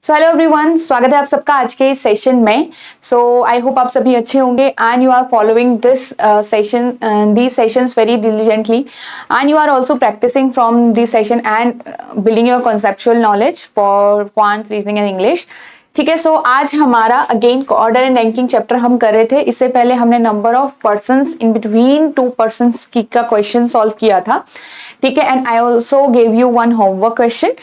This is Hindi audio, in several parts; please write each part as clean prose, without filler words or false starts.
सो हेलो एवरीवन, स्वागत है आप सबका आज के इस सेशन में। सो आई होप आप सभी अच्छे होंगे and you are following this session these sessions very diligently and you are also practising from this session and building your conceptual knowledge for quant reasoning and English. ठीक है, सो आज हमारा again order and ranking chapter हम कर रहे थे। इससे पहले हमने number of persons in between two persons की का क्वेश्चन सॉल्व किया था। ठीक है, and I also gave you one homework question.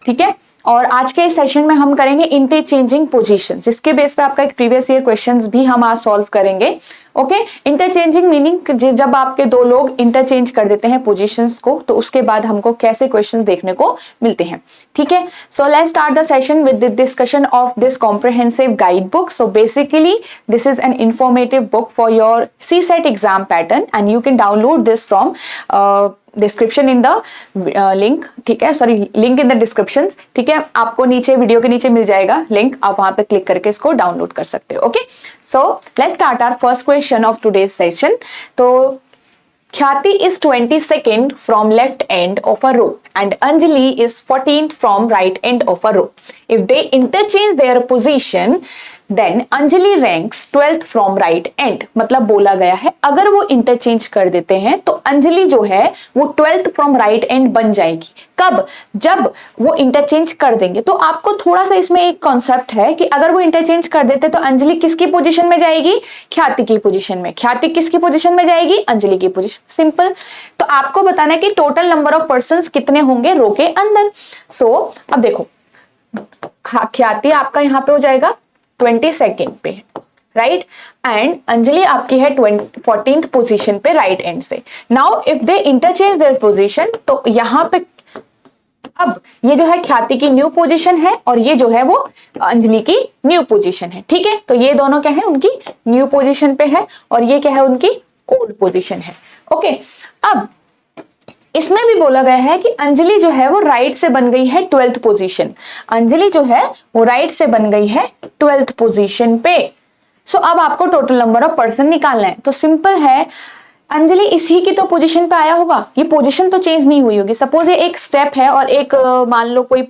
ठीक है, और आज के इस सेशन में हम करेंगे इंटरचेंजिंग पोजीशन, जिसके बेस पे आपका एक प्रीवियस ईयर क्वेश्चंस भी हम आज सॉल्व करेंगे। ओके, इंटरचेंजिंग मीनिंग जब आपके दो लोग इंटरचेंज कर देते हैं पोजीशंस को, तो उसके बाद हमको कैसे क्वेश्चंस देखने को मिलते हैं। ठीक है, so let's start the session with the discussion of this comprehensive guide book. So basically this is an informative book for your CSET exam pattern and you can download this from description in the link. ठीक है, sorry, link in the description. ठीक है, आपको नीचे वीडियो के नीचे मिल जाएगा लिंक, आप वहां पे क्लिक करके इसको डाउनलोड कर सकते हो। Okay, so let's start our first question of today's session. तो Khyati is 22nd from left end of a row and Anjali is 14th from right end of a row. If they interchange their position, then Anjali ranks 12th from right end. मतलब बोला गया है अगर वो इंटरचेंज कर देते हैं तो अंजलि जो है वो 12th from right end बन जाएगी। कब? जब वो इंटरचेंज कर देंगे। तो आपको थोड़ा सा इसमें एक कॉन्सेप्ट है कि अगर वो इंटरचेंज कर देते तो अंजलि किसकी पोजीशन में जाएगी? ख्याति की पोजीशन में। ख्याति किसकी पोजीशन में जाएगी? अंजलि की पोजीशन। सिंपल। तो आपको बताना है कि टोटल नंबर ऑफ पर्संस कितने होंगे रो के अंदर। सो अब देखो, ख्याति आपका यहां पे हो जाएगा 22nd पे, राइट, एंड अंजलि आपकी है 14th पोजीशन पे राइट एंड से। Now if they interchange their position, तो यहां पे अब ये जो है ख्याति की न्यू पोजीशन है और ये जो है वो अंजलि की न्यू पोजीशन है। ठीक है, तो ये दोनों क्या है? उनकी न्यू पोजीशन पे है और ये क्या है? उनकी ओल्ड पोजीशन है। ओके, अब इसमें भी बोला गया है कि अंजलि जो है वो राइट से बन गई है 12th पोजीशन। अंजलि जो है वो राइट से बन गई है 12th पोजीशन पे। सो अब आपको टोटल नंबर ऑफ पर्सन निकालना है। तो सिंपल है, अंजलि इसी की तो पोजीशन पे आया होगा, ये पोजीशन तो चेंज नहीं हुई होगी। सपोज ये एक स्टेप है और एक मान लो कोई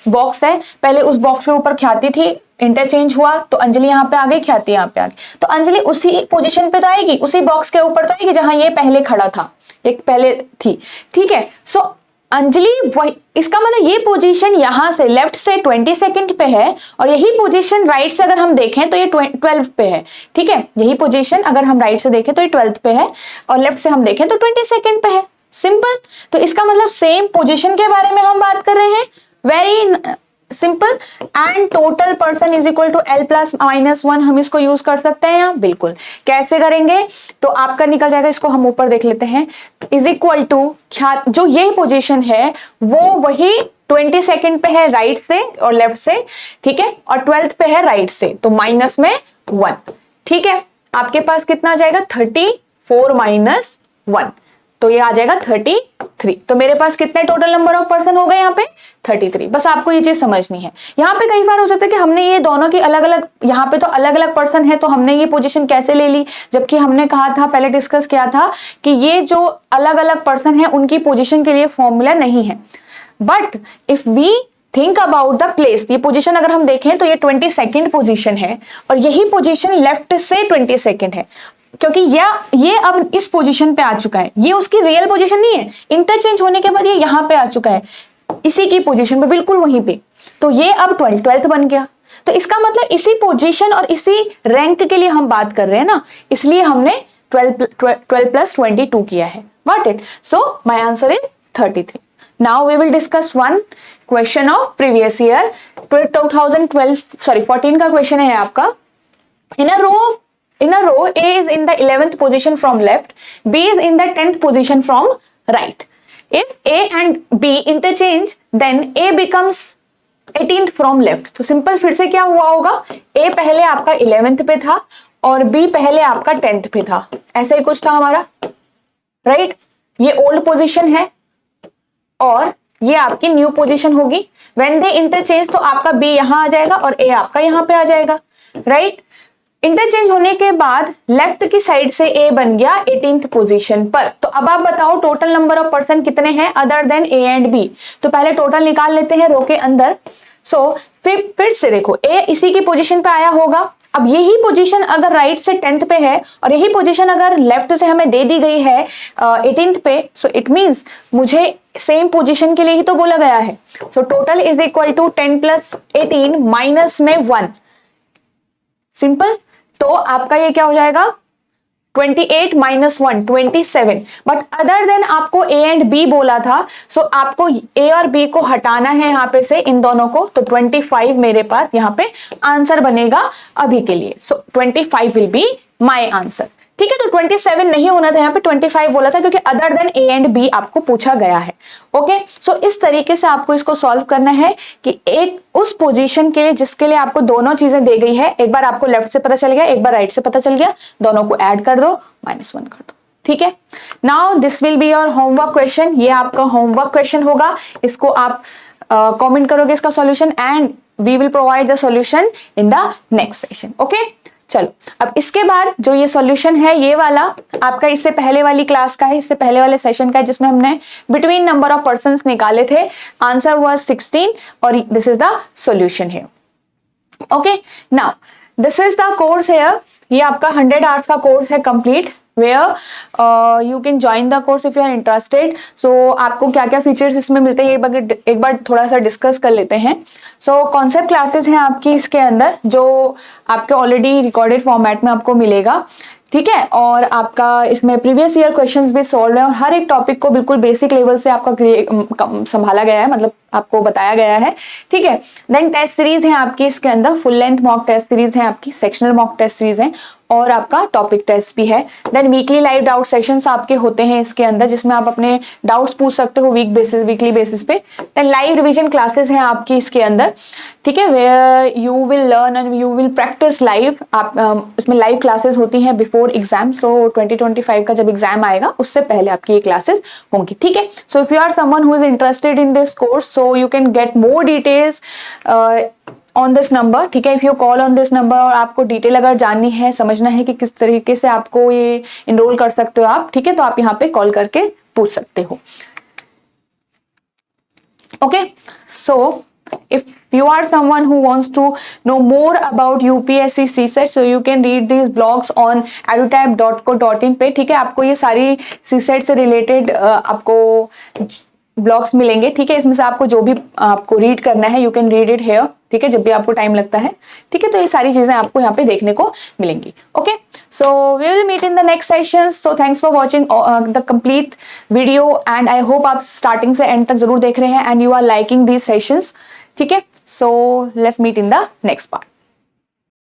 बॉक्स है, पहले उस बॉक्स के ऊपर ख्याति थी, इंटरचेंज हुआ तो अंजलि यहाँ पे आ गई, ख्याति यहाँ पे आ गई, तो अंजलि उसी पोजीशन पे तो आएगी, उसी बॉक्स के ऊपर तो आएगी जहां ये पहले खड़ा था, एक पहले थी। ठीक है, सो अंजलि वही, इसका मतलब ये पोजीशन यहां से लेफ्ट से 22nd पे है और यही पोजीशन राइट से अगर हम देखें तो ये 12th पे है। ठीक है, यही पोजीशन अगर हम राइट से देखें तो ये 12th पे है और लेफ्ट से हम देखें तो 22nd पे है। सिंपल। तो इसका मतलब सेम पोजीशन के बारे में हम बात कर रहे हैं। Very simple. And total person is equal to L plus minus 1, हम इसको यूज कर सकते हैं यहाँ। बिल्कुल। कैसे करेंगे? तो आपका निकल जाएगा, इसको हम ऊपर देख लेते हैं, इज इक्वल टू जो ये पोजीशन है वो वही 22nd पे है राइट से और लेफ्ट से। ठीक है, और 12th पे है राइट से, तो माइनस में 1। ठीक है, आपके पास कितना आ जाएगा? 34 माइनस 1, तो ये आ जाएगा 33। तो मेरे पास कितने टोटल नंबर ऑफ पर्सन हो गए यहाँ पे? 33। बस आपको ये चीज समझनी है। यहाँ पे कई बार हो सकता है कि हमने ये दोनों की अलग अलग, यहाँ पे तो अलग अलग पर्सन है तो हमने ये पोजीशन कैसे ले ली, जबकि हमने कहा था, पहले डिस्कस किया था कि ये जो अलग अलग पर्सन है उनकी पोजीशन के लिए फॉर्मूला नहीं है। But if we think about the place, ये पोजीशन अगर हम देखें तो ये 22nd पोजीशन है और यही पोजीशन लेफ्ट से 22nd है, क्योंकि ये अब इस पोजीशन पे आ चुका है, ये उसकी रियल पोजीशन नहीं है। इंटरचेंज होने के बाद ये यहाँ पे आ चुका है, इसी की पोजीशन पे, बिल्कुल वहीं पे। तो ये अब 12th बन गया। तो इसका मतलब इसी पोजीशन और इसी रैंक के लिए हम बात कर रहे हैं ना, इसलिए हमने 12 प्लस 22 किया है। Got it? So my answer is 33। Now we will discuss one question of previous year 14 का क्वेश्चन है आपका। In a row, A is in the 11th position from left, B is in the 10th position from right. If A and B interchange, then A becomes 18th from left. तो सिंपल फिर से क्या हुआ होगा? A पहले आपका 11th पे था और B पहले आपका 10th पे था, ऐसा ही कुछ था हमारा, राइट? ये ओल्ड पोजीशन है और ये आपकी न्यू पोजीशन होगी। When they interchange तो आपका B यहाँ आ जाएगा और A आपका यहाँ पे आ जाएगा, राइट? इंटरचेंज होने के बाद लेफ्ट की साइड से ए बन गया 18th पोजीशन पर। तो अब आप बताओ टोटल नंबर ऑफ पर्सन कितने हैं other than A and B. तो पहले टोटल निकाल लेते हैं रो के अंदर। सो फिर से देखो ए इसी की पोजीशन पे आया होगा। अब यही पोजीशन अगर राइट से 10th पे है और यही पोजीशन अगर लेफ्ट से हमें दे दी गई है 18th पे, सो इट मींस मुझे सेम पोजीशन के लिए ही तो बोला गया है। So total is equal to 10 + 18 minus में 1, सिंपल। तो आपका ये क्या हो जाएगा 28 - 1 27। बट अदर देन आपको ए एंड बी बोला था, सो आपको ए और बी को हटाना है यहाँ पे से इन दोनों को, तो 25 मेरे पास यहाँ पे आंसर बनेगा अभी के लिए। सो 25 विल बी माय आंसर, ठीक है। तो 27 नहीं होना था, यहाँ पे 25 बोला था क्योंकि other than A and B आपको पूछा गया है। ओके, सो इस तरीके से आपको इसको सॉल्व करना है कि एक उस पोजीशन के लिए जिसके लिए आपको दोनों चीजें दी गई है, एक बार आपको लेफ्ट से पता चल गया, एक बार राइट से पता चल गया, दोनों को ऐड कर दो, -1 कर दो, ठीक है। Now this will be your homework question, ये आपका होमवर्क क्वेश्चन होगा। इसको आप कमेंट करोगे इसका solution and we will provide the solution in the next session. Okay, चलो अब इसके बाद जो ये सॉल्यूशन है ये वाला आपका इससे पहले वाली क्लास का है, इससे पहले वाले सेशन का है, जिसमें हमने बिटवीन नंबर ऑफ पर्संस निकाले थे। आंसर वाज 16 और दिस इज द सॉल्यूशन है। Okay, now this is the course है, ये आपका 100 आवर्स का कोर्स है complete, where you can join the course if you are interested। so आपको क्या क्या फीचर्स इसमें मिलते हैं एक बार थोड़ा सा डिस्कस कर लेते हैं। सो कॉन्सेप्ट क्लासेस हैं आपकी इसके अंदर, जो आपके ऑलरेडी रिकॉर्डेड फॉर्मेट में आपको मिलेगा, ठीक है। और आपका इसमें प्रीवियस ईयर क्वेश्चंस भी सॉल्व है और हर एक टॉपिक को बिल्कुल बेसिक लेवल से आपका संभाला गया है, मतलब आपको बताया गया है, ठीक है। देन टेस्ट सीरीज है आपकी इसके अंदर, full length mock test series है आपकी, सेक्शनल मॉक टेस्ट सीरीज है और आपका टॉपिक टेस्ट भी है। Then weekly live doubt sessions आपके होते हैं इसके अंदर, जिसमें आप अपने डाउट्स पूछ सकते हो वीकली बेसिस पे। देन लाइव रिवीजन क्लासेस हैं आपकी इसके अंदर, ठीक है, where you will learn and you will practise live. आप इसमें लाइव क्लासेस होती हैं बिफोर एग्जाम, सो 2025 का जब एग्जाम आएगा उससे पहले आपकी ये क्लासेस होंगी, ठीक है। So if you are someone who is interested in this course, so you can get more details on this number, ठीक है। If you call on this number और आपको डिटेल अगर जाननी है, समझना है कि किस तरीके से आपको ये इनरोल कर सकते हो आप, ठीक है, तो आप यहाँ पे कॉल करके पूछ सकते हो। Okay, so if you are someone who wants to know more about UPSC CSET, so you can read these blogs on edutab.co.in पे, ठीक है। आपको ये सारी CSET से रिलेटेड आपको ब्लॉग्स मिलेंगे, ठीक है। इसमें से आपको जो भी आपको रीड करना है you can read it here, ठीक है, जब भी आपको टाइम लगता है, ठीक है। तो ये सारी चीजें आपको यहाँ पे देखने को मिलेंगी। Okay, so we will meet in the next session. So thanks for watching the complete video and I hope आप स्टार्टिंग से एंड तक जरूर देख रहे हैं and you are liking these sessions, ठीक है। So let's meet in the next part.